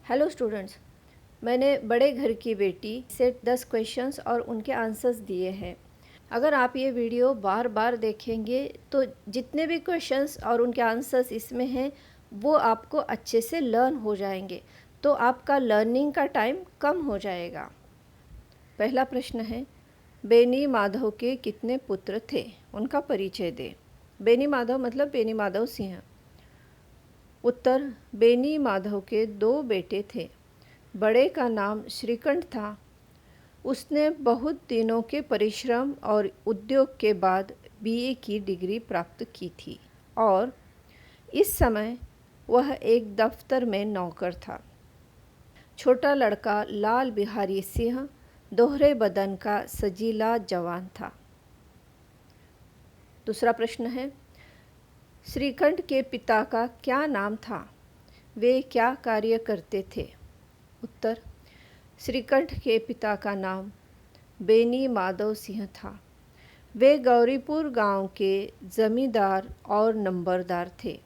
Hello students, मैंने बड़े घर की बेटी से 10 क्वेश्चंस और उनके आंसर्स दिए हैं। अगर आप ये वीडियो बार बार देखेंगे तो जितने भी क्वेश्चंस और उनके आंसर्स इसमें हैं वो आपको अच्छे से लर्न हो जाएंगे, तो आपका लर्निंग का टाइम कम हो जाएगा। पहला प्रश्न है, बेनी माधव के कितने पुत्र थे? उनका परिचय दें। बेनी माधव मतलब बेनी माधव सिंह। उत्तर, बेनी माधव के 2 बेटे थे। बड़े का नाम श्रीकंठ था। उसने बहुत दिनों के परिश्रम और उद्योग के बाद बीए की डिग्री प्राप्त की थी और इस समय वह एक दफ्तर में नौकर था। छोटा लड़का लाल बिहारी सिंह दोहरे बदन का सजीला जवान था। दूसरा प्रश्न है, श्रीकंठ के पिता का क्या नाम था? वे क्या कार्य करते थे? उत्तर, श्रीकंठ के पिता का नाम बेनी माधव सिंह था। वे गौरीपुर गांव के जमींदार और नंबरदार थे,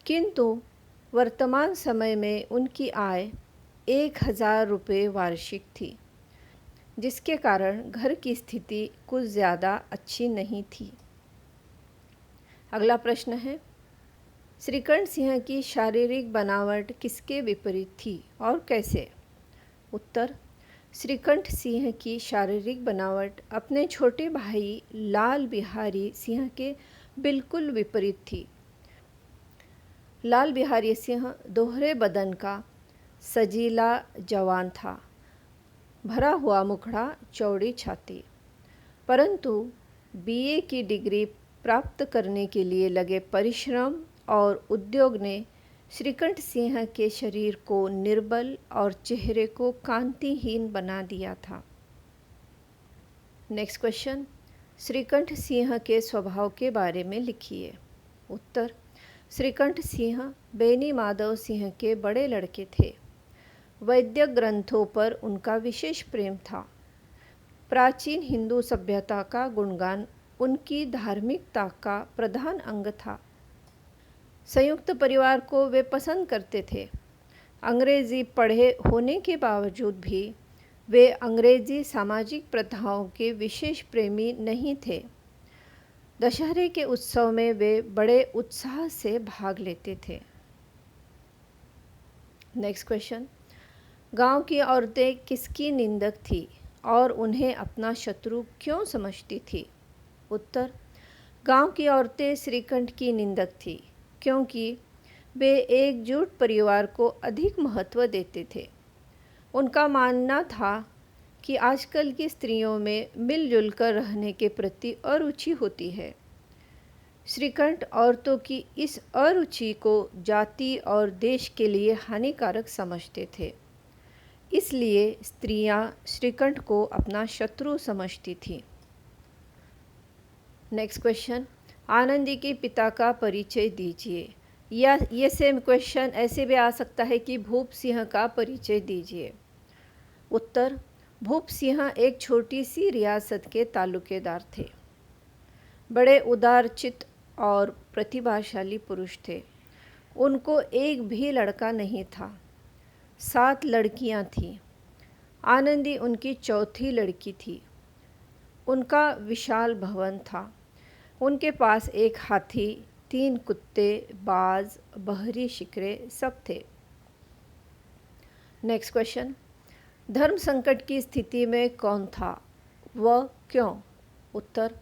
किंतु वर्तमान समय में उनकी आय 1000 रुपये वार्षिक थी, जिसके कारण घर की स्थिति कुछ ज़्यादा अच्छी नहीं थी। अगला प्रश्न है, श्रीकंठ सिंह की शारीरिक बनावट किसके विपरीत थी और कैसे? उत्तर, श्रीकंठ सिंह की शारीरिक बनावट अपने छोटे भाई लाल बिहारी सिंह के बिल्कुल विपरीत थी। लाल बिहारी सिंह दोहरे बदन का सजीला जवान था, भरा हुआ मुखड़ा, चौड़ी छाती। परंतु बीए की डिग्री प्राप्त करने के लिए लगे परिश्रम और उद्योग ने श्रीकंठ सिंह के शरीर को निर्बल और चेहरे को कांतिहीन बना दिया था। नेक्स्ट क्वेश्चन, श्रीकंठ सिंह के स्वभाव के बारे में लिखिए। उत्तर, श्रीकंठ सिंह बेनी माधव सिंह के बड़े लड़के थे। वैदिक ग्रंथों पर उनका विशेष प्रेम था। प्राचीन हिंदू सभ्यता का गुणगान उनकी धार्मिकता का प्रधान अंग था। संयुक्त परिवार को वे पसंद करते थे। अंग्रेजी पढ़े होने के बावजूद भी वे अंग्रेजी सामाजिक प्रथाओं के विशेष प्रेमी नहीं थे। दशहरे के उत्सव में वे बड़े उत्साह से भाग लेते थे। नेक्स्ट क्वेश्चन, गांव की औरतें किसकी निंदक थी और उन्हें अपना शत्रु क्यों समझती थी? उत्तर, गांव की औरतें श्रीकंठ की निंदक थी क्योंकि वे एकजुट परिवार को अधिक महत्व देते थे। उनका मानना था कि आजकल की स्त्रियों में मिलजुल कर रहने के प्रति अरुचि होती है। श्रीकंठ औरतों की इस अरुचि को जाति और देश के लिए हानिकारक समझते थे। इसलिए स्त्रियां श्रीकंठ को अपना शत्रु समझती थीं। नेक्स्ट क्वेश्चन, आनंदी के पिता का परिचय दीजिए। या ये सेम क्वेश्चन ऐसे भी आ सकता है कि भूप सिंह का परिचय दीजिए। उत्तर, भूप सिंह एक छोटी सी रियासत के तालुकेदार थे। बड़े उदारचित्त और प्रतिभाशाली पुरुष थे। उनको एक भी लड़का नहीं था, 7 लड़कियां थीं। आनंदी उनकी चौथी लड़की थी। उनका विशाल भवन था। उनके पास एक हाथी, 3 कुत्ते, बाज, बहरी शिकरे सब थे। नेक्स्ट क्वेश्चन, धर्म संकट की स्थिति में कौन था, वह क्यों? उत्तर,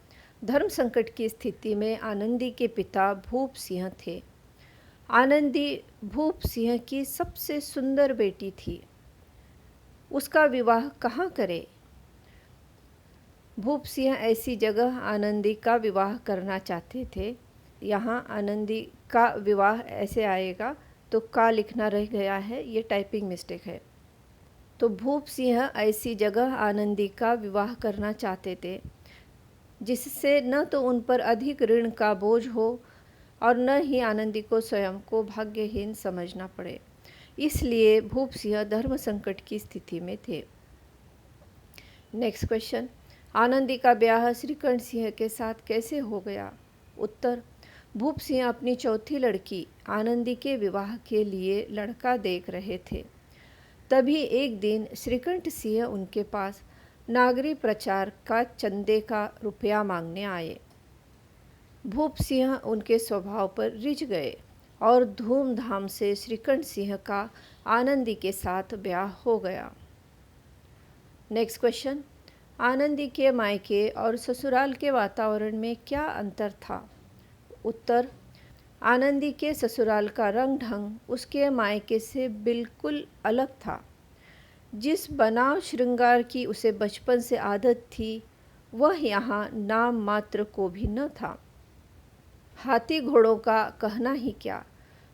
धर्म संकट की स्थिति में आनंदी के पिता भूप सिंह थे। आनंदी भूप सिंह की सबसे सुंदर बेटी थी। उसका विवाह कहाँ करे? भूप सिंह ऐसी जगह आनंदी का विवाह करना चाहते थे। यहाँ आनंदी का विवाह ऐसे आएगा तो का लिखना रह गया है, ये टाइपिंग मिस्टेक है। तो भूप सिंह ऐसी जगह आनंदी का विवाह करना चाहते थे जिससे न तो उन पर अधिक ऋण का बोझ हो और न ही आनंदी को स्वयं को भाग्यहीन समझना पड़े। इसलिए भूप सिंह धर्म संकट की स्थिति में थे। नेक्स्ट क्वेश्चन, आनंदी का ब्याह श्रीकंठ सिंह के साथ कैसे हो गया? उत्तर, भूप सिंह अपनी चौथी लड़की आनंदी के विवाह के लिए लड़का देख रहे थे। तभी एक दिन श्रीकंठ सिंह उनके पास नागरिक प्रचार का चंदे का रुपया मांगने आए। भूप सिंह उनके स्वभाव पर रिझ गए और धूमधाम से श्रीकंठ सिंह का आनंदी के साथ ब्याह हो गया। नेक्स्ट क्वेश्चन, आनंदी के मायके और ससुराल के वातावरण में क्या अंतर था? उत्तर, आनंदी के ससुराल का रंग ढंग उसके मायके से बिल्कुल अलग था। जिस बनाव श्रृंगार की उसे बचपन से आदत थी, वह यहाँ नाम मात्र को भी न था। हाथी घोड़ों का कहना ही क्या,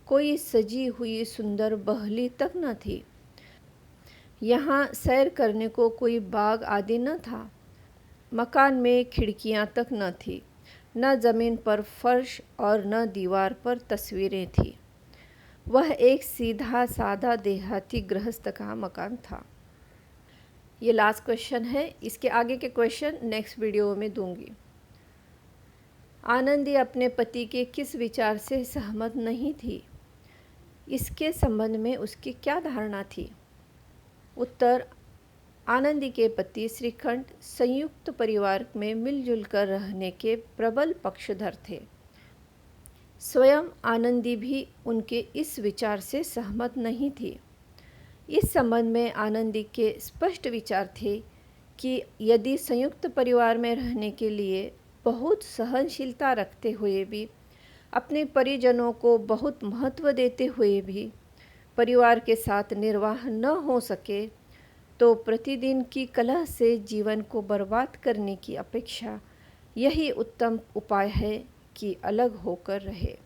कोई सजी हुई सुंदर बहली तक न थी। यहाँ सैर करने को कोई बाग आदि न था। मकान में खिड़कियाँ तक न थी, न ज़मीन पर फर्श और न दीवार पर तस्वीरें थी। वह एक सीधा साधा देहाती गृहस्थ का मकान था। ये लास्ट क्वेश्चन है, इसके आगे के क्वेश्चन नेक्स्ट वीडियो में दूंगी। आनंदी अपने पति के किस विचार से सहमत नहीं थी? इसके संबंध में उसकी क्या धारणा थी? उत्तर, आनंदी के पति श्रीकंठ संयुक्त परिवार में मिलजुल कर रहने के प्रबल पक्षधर थे। स्वयं आनंदी भी उनके इस विचार से सहमत नहीं थी। इस संबंध में आनंदी के स्पष्ट विचार थे कि यदि संयुक्त परिवार में रहने के लिए बहुत सहनशीलता रखते हुए भी, अपने परिजनों को बहुत महत्व देते हुए भी परिवार के साथ निर्वाह न हो सके, तो प्रतिदिन की कलह से जीवन को बर्बाद करने की अपेक्षा यही उत्तम उपाय है कि अलग होकर रहे।